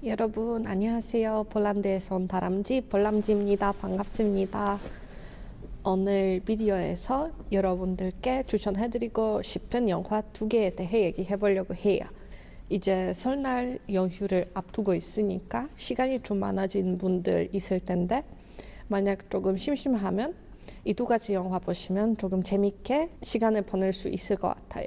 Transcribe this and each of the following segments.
여러분 안녕하세요. 폴란드에서 온 다람쥐 볼람쥐입니다. 반갑습니다. 오늘 비디오에서 여러분들께 추천해드리고 싶은 영화 2개에 대해 얘기해보려고 해요. 이제 설날 연휴를 앞두고 있으니까 시간이 좀 많아진 분들 있을 텐데 만약 조금 심심하면 이 2가지 영화 보시면 조금 재밌게 시간을 보낼 수 있을 것 같아요.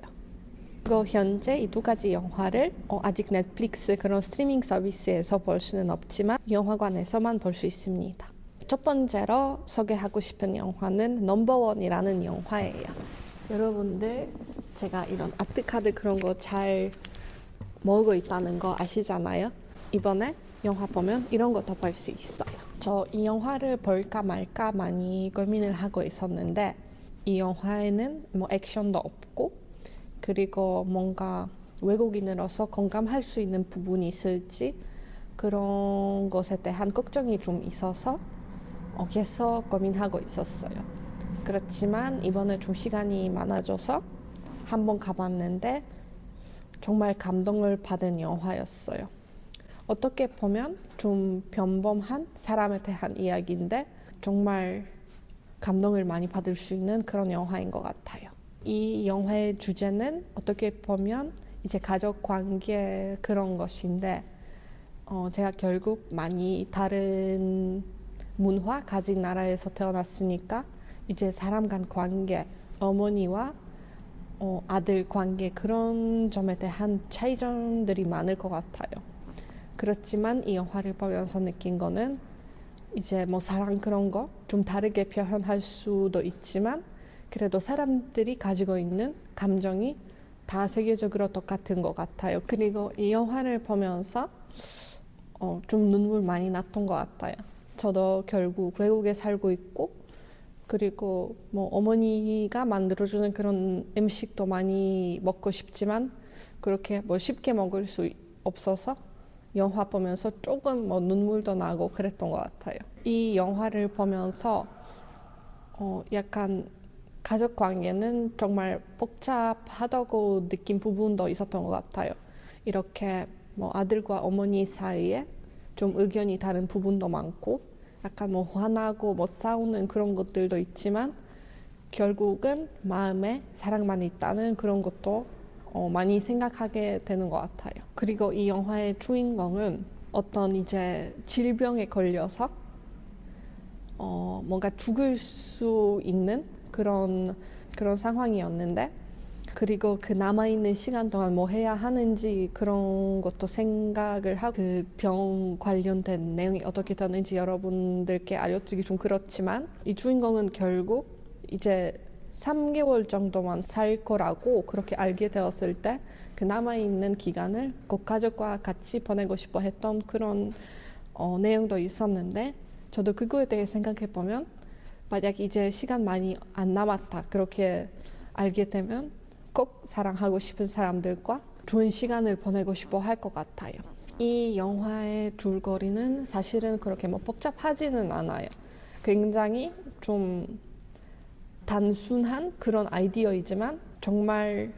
그리고 현재 이 2가지 영화를 아직 넷플릭스 그런 스트리밍 서비스에서 볼 수는 없지만 영화관에서만 볼 수 있습니다. 첫 번째로 소개하고 싶은 영화는 넘버원이라는 영화예요. 여러분들 제가 이런 아트카드 그런 거 잘 모으고 있다는 거 아시잖아요. 이번에 영화 보면 이런 것도 볼 수 있어요. 저 이 영화를 볼까 말까 많이 고민을 하고 있었는데 이 영화에는 뭐 액션도 없고 그리고 뭔가 외국인으로서 공감할 수 있는 부분이 있을지 그런 것에 대한 걱정이 좀 있어서 계속 고민하고 있었어요. 그렇지만 이번에 좀 시간이 많아져서 한번 가봤는데 정말 감동을 받은 영화였어요. 어떻게 보면 좀 평범한 사람에 대한 이야기인데 정말 감동을 많이 받을 수 있는 그런 영화인 것 같아요. 이 영화의 주제는 어떻게 보면 이제 가족 관계 그런 것인데 제가 결국 많이 다른 문화 가진 나라에서 태어났으니까 이제 사람 간 관계, 어머니와 아들 관계 그런 점에 대한 차이점들이 많을 것 같아요. 그렇지만 이 영화를 보면서 느낀 거는 이제 뭐 사랑 그런 거 좀 다르게 표현할 수도 있지만 그래도 사람들이 가지고 있는 감정이 다 세계적으로 똑같은 것 같아요. 그리고 이 영화를 보면서 좀 눈물 많이 났던 것 같아요. 저도 결국 외국에 살고 있고 그리고 뭐 어머니가 만들어주는 그런 음식도 많이 먹고 싶지만 그렇게 뭐 쉽게 먹을 수 없어서 영화 보면서 조금 뭐 눈물도 나고 그랬던 것 같아요. 이 영화를 보면서 약간 가족 관계는 정말 복잡하다고 느낀 부분도 있었던 것 같아요. 이렇게 뭐 아들과 어머니 사이에 좀 의견이 다른 부분도 많고 약간 뭐 화나고 뭐 싸우는 그런 것들도 있지만 결국은 마음에 사랑만 있다는 그런 것도 많이 생각하게 되는 것 같아요. 그리고 이 영화의 주인공은 어떤 이제 질병에 걸려서 뭔가 죽을 수 있는 그런 상황이었는데 그리고 그 남아있는 시간 동안 뭐 해야 하는지 그런 것도 생각을 하고 그 병 관련된 내용이 어떻게 되는지 여러분들께 알려드리기 좀 그렇지만 이 주인공은 결국 이제 3개월 정도만 살 거라고 그렇게 알게 되었을 때 그 남아있는 기간을 꼭 가족과 같이 보내고 싶어 했던 그런 내용도 있었는데 저도 그거에 대해 생각해 보면 만약 이제 시간 많이 안 남았다 그렇게 알게 되면 꼭 사랑하고 싶은 사람들과 좋은 시간을 보내고 싶어 할 것 같아요. 이 영화의 줄거리는 사실은 그렇게 뭐 복잡하지는 않아요. 굉장히 좀 단순한 그런 아이디어이지만 정말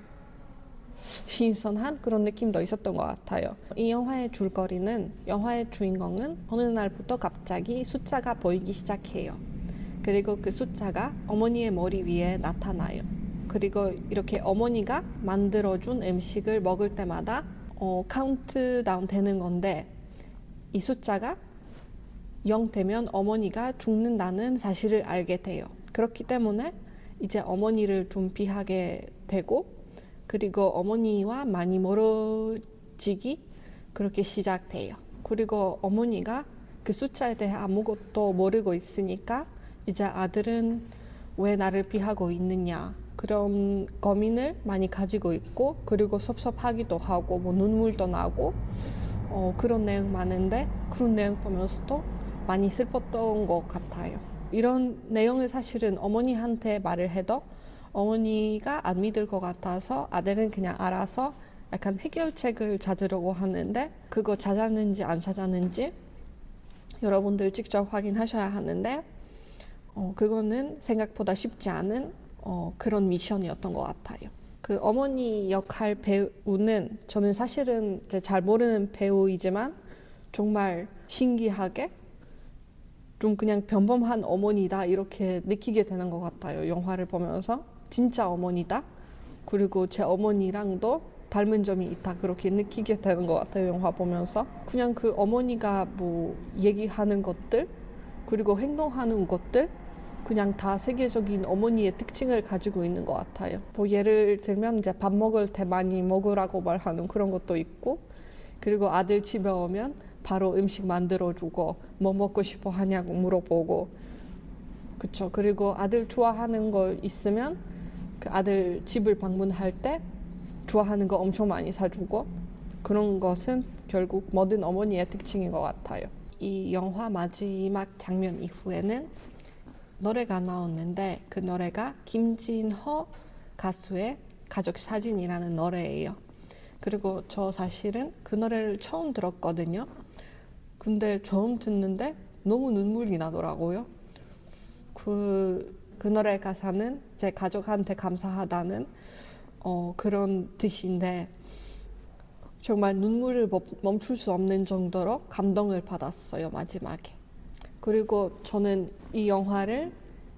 신선한 그런 느낌도 있었던 것 같아요. 이 영화의 줄거리는 영화의 주인공은 어느 날부터 갑자기 숫자가 보이기 시작해요. 그리고 그 숫자가 어머니의 머리 위에 나타나요. 그리고 이렇게 어머니가 만들어준 음식을 먹을 때마다 카운트다운 되는 건데 이 숫자가 0 되면 어머니가 죽는다는 사실을 알게 돼요. 그렇기 때문에 이제 어머니를 좀 피하게 되고 그리고 어머니와 많이 멀어지기 그렇게 시작돼요. 그리고 어머니가 그 숫자에 대해 아무것도 모르고 있으니까 이제 아들은 왜 나를 피하고 있느냐 그런 고민을 많이 가지고 있고 그리고 섭섭하기도 하고 뭐 눈물도 나고 그런 내용 많은데 그런 내용 보면서도 많이 슬펐던 것 같아요. 이런 내용을 사실은 어머니한테 말을 해도 어머니가 안 믿을 것 같아서 아들은 그냥 알아서 약간 해결책을 찾으려고 하는데 그거 찾았는지 안 찾았는지 여러분들 직접 확인하셔야 하는데 그거는 생각보다 쉽지 않은 그런 미션이었던 것 같아요. 그 어머니 역할 배우는 저는 사실은 잘 모르는 배우이지만 정말 신기하게 좀 그냥 평범한 어머니다 이렇게 느끼게 되는 것 같아요. 영화를 보면서 진짜 어머니다. 그리고 제 어머니랑도 닮은 점이 있다 그렇게 느끼게 되는 것 같아요. 영화 보면서 그냥 그 어머니가 뭐 얘기하는 것들 그리고 행동하는 것들 그냥 다 세계적인 어머니의 특징을 가지고 있는 것 같아요. 뭐 예를 들면 이제 밥 먹을 때 많이 먹으라고 말하는 그런 것도 있고, 그리고 아들 집에 오면 바로 음식 만들어주고 뭐 먹고 싶어 하냐고 물어보고, 그쵸. 그리고 아들 좋아하는 거 있으면 그 아들 집을 방문할 때 좋아하는 거 엄청 많이 사주고, 그런 것은 결국 모든 어머니의 특징인 것 같아요. 이 영화 마지막 장면 이후에는 노래가 나오는데 그 노래가 김진호 가수의 가족 사진이라는 노래예요. 그리고 저 사실은 그 노래를 처음 들었거든요. 근데 처음 듣는데 너무 눈물이 나더라고요. 그 노래 가사는 제 가족한테 감사하다는 그런 뜻인데 정말 눈물을 멈출 수 없는 정도로 감동을 받았어요, 마지막에. 그리고 저는 이 영화를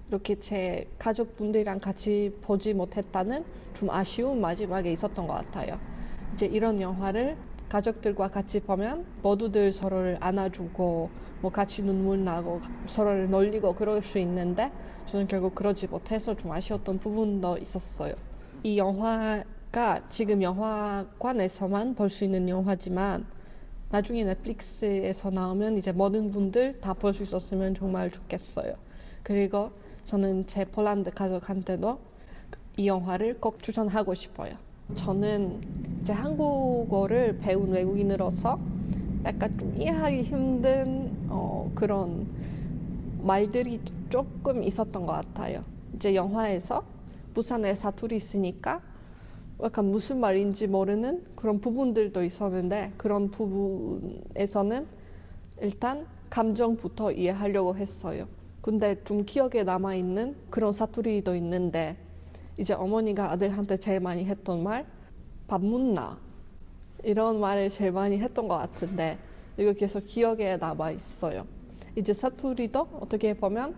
이렇게 제 가족분들이랑 같이 보지 못했다는 좀 아쉬운 마지막에 있었던 것 같아요. 이제 이런 영화를 가족들과 같이 보면 모두들 서로를 안아주고 뭐 같이 눈물 나고 서로를 놀리고 그럴 수 있는데 저는 결국 그러지 못해서 좀 아쉬웠던 부분도 있었어요. 이 영화가 지금 영화관에서만 볼 수 있는 영화지만 나중에 넷플릭스에서 나오면 이제 모든 분들 다 볼 수 있었으면 정말 좋겠어요. 그리고 저는 제 폴란드 가족한테도 이 영화를 꼭 추천하고 싶어요. 저는 이제 한국어를 배운 외국인으로서 약간 좀 이해하기 힘든 그런 말들이 조금 있었던 것 같아요. 이제 영화에서 부산에 사투리 있으니까 약간 무슨 말인지 모르는 그런 부분들도 있었는데 그런 부분에서는 일단 감정부터 이해하려고 했어요. 근데 좀 기억에 남아있는 그런 사투리도 있는데 이제 어머니가 아들한테 제일 많이 했던 말 밥 묻나 이런 말을 제일 많이 했던 것 같은데 이거 계속 기억에 남아있어요. 이제 사투리도 어떻게 보면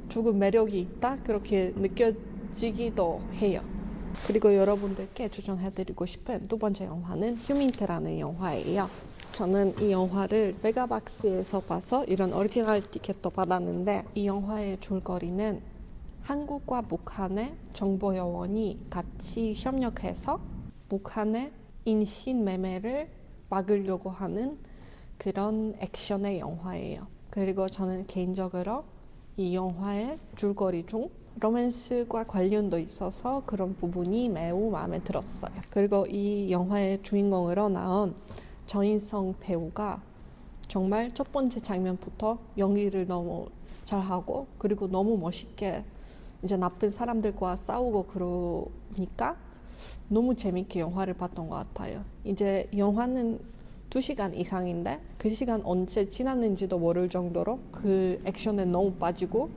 조금 매력이 있다 그렇게 느껴지기도 해요. 그리고 여러분들께 추천해드리고 싶은 두 번째 영화는 휴민트라는 영화예요. 저는 이 영화를 메가박스에서 봐서 이런 오리지널 티켓도 받았는데 이 영화의 줄거리는 한국과 북한의 정보요원이 같이 협력해서 북한의 인신매매를 막으려고 하는 그런 액션의 영화예요. 그리고 저는 개인적으로 이 영화의 줄거리 중 로맨스과 관련도 있어서 그런 부분이 매우 마음에 들었어요. 그리고 이 영화의 주인공으로 나온 전인성 배우가 정말 첫 번째 장면부터 연기를 너무 잘하고 그리고 너무 멋있게 이제 나쁜 사람들과 싸우고 그러니까 너무 재밌게 영화를 봤던 것 같아요. 이제 영화는 2시간 이상인데 그 시간 언제 지났는지도 모를 정도로 그 액션에 너무 빠지고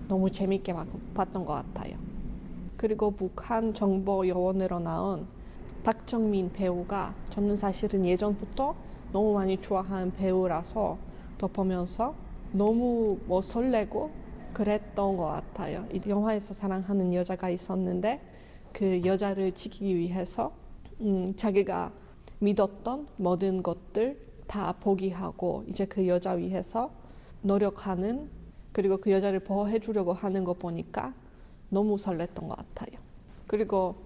너무 재밌게 봤던 것 같아요. 그리고 북한 정보요원으로 나온 박정민 배우가 저는 사실은 예전부터 너무 많이 좋아하는 배우라서 더 보면서 너무 뭐 설레고 그랬던 것 같아요. 이 영화에서 사랑하는 여자가 있었는데 그 여자를 지키기 위해서 자기가 믿었던 모든 것들 다 포기하고 이제 그 여자 위해서 노력하는 그리고 그 여자를 보호해 주려고 하는 거 보니까 너무 설렜던 것 같아요. 그리고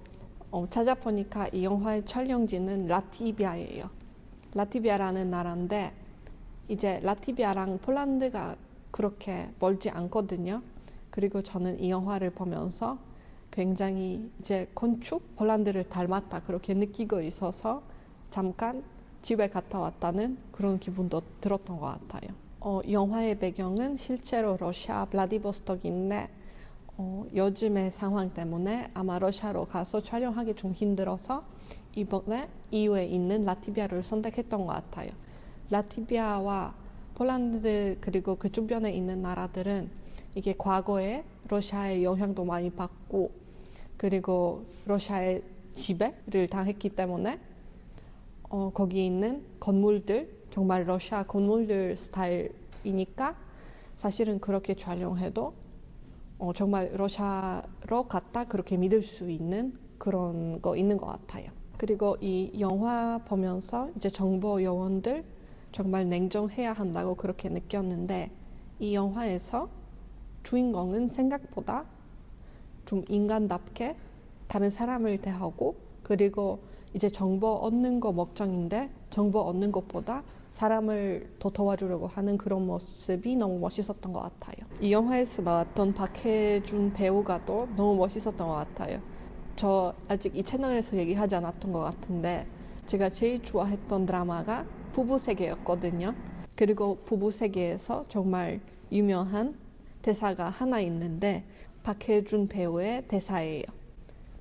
찾아보니까 이 영화의 촬영지는 라트비아예요. 라트비아라는 나라인데 이제 라트비아랑 폴란드가 그렇게 멀지 않거든요. 그리고 저는 이 영화를 보면서 굉장히 이제 건축 폴란드를 닮았다 그렇게 느끼고 있어서 잠깐 집에 갔다 왔다는 그런 기분도 들었던 것 같아요. 영화의 배경은 실제로 러시아 블라디보스톡인데 요즘의 상황 때문에 아마 러시아로 가서 촬영하기 좀 힘들어서 이번에 EU에 있는 라트비아를 선택했던 것 같아요. 라트비아와 폴란드 그리고 그 주변에 있는 나라들은 이게 과거에 러시아의 영향도 많이 받고 그리고 러시아의 지배를 당했기 때문에 거기 있는 건물들 정말 러시아 건물들 스타일이니까 사실은 그렇게 촬영해도 정말 러시아로 갔다 그렇게 믿을 수 있는 그런 거 있는 것 같아요. 그리고 이 영화 보면서 이제 정보 요원들 정말 냉정해야 한다고 그렇게 느꼈는데, 이 영화에서 주인공은 생각보다 좀 인간답게 다른 사람을 대하고, 그리고 이제 정보 얻는 거 목적인데 정보 얻는 것보다 사람을 더 도와주려고 하는 그런 모습이 너무 멋있었던 것 같아요. 이 영화에서 나왔던 박해준 배우가 또 너무 멋있었던 것 같아요. 저 아직 이 채널에서 얘기하지 않았던 것 같은데, 제가 제일 좋아했던 드라마가 부부세계였거든요. 그리고 부부세계에서 정말 유명한 대사가 하나 있는데 박해준 배우의 대사예요.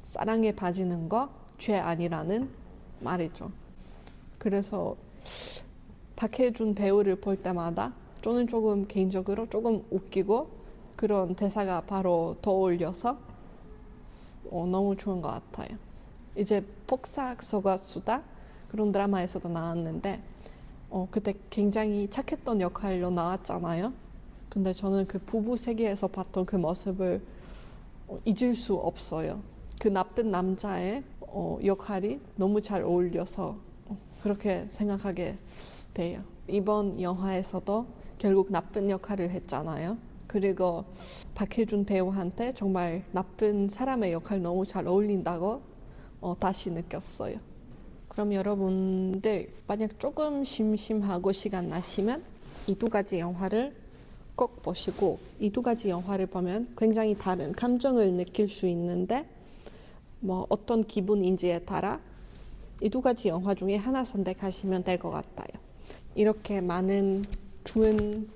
사랑에 빠지는 거 죄 아니라는 말이죠. 그래서 박해준 배우를 볼 때마다 저는 조금 개인적으로 조금 웃기고 그런 대사가 바로 떠올려서 너무 좋은 것 같아요. 이제 폭삭 속았수다 그런 드라마에서도 나왔는데 그때 굉장히 착했던 역할로 나왔잖아요. 근데 저는 그 부부 세계에서 봤던 그 모습을 잊을 수 없어요. 그 나쁜 남자의 역할이 너무 잘 어울려서 그렇게 생각하게 돼요. 이번 영화에서도 결국 나쁜 역할을 했잖아요. 그리고 박해준 배우한테 정말 나쁜 사람의 역할 너무 잘 어울린다고 다시 느꼈어요. 그럼 여러분들 만약 조금 심심하고 시간 나시면 이 두 가지 영화를 꼭 보시고, 이 두 가지 영화를 보면 굉장히 다른 감정을 느낄 수 있는데 어떤 기분인지에 따라 이 두 가지 영화 중에 하나 선택하시면 될 것 같아요. 이렇게 많은 좋은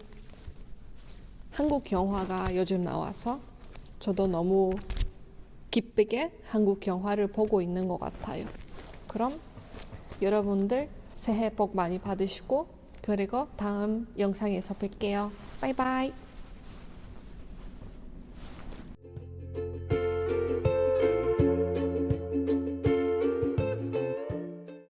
한국 영화가 요즘 나와서 저도 너무 기쁘게 한국 영화를 보고 있는 것 같아요. 그럼 여러분들 새해 복 많이 받으시고, 그리고 다음 영상에서 뵐게요. 바이바이.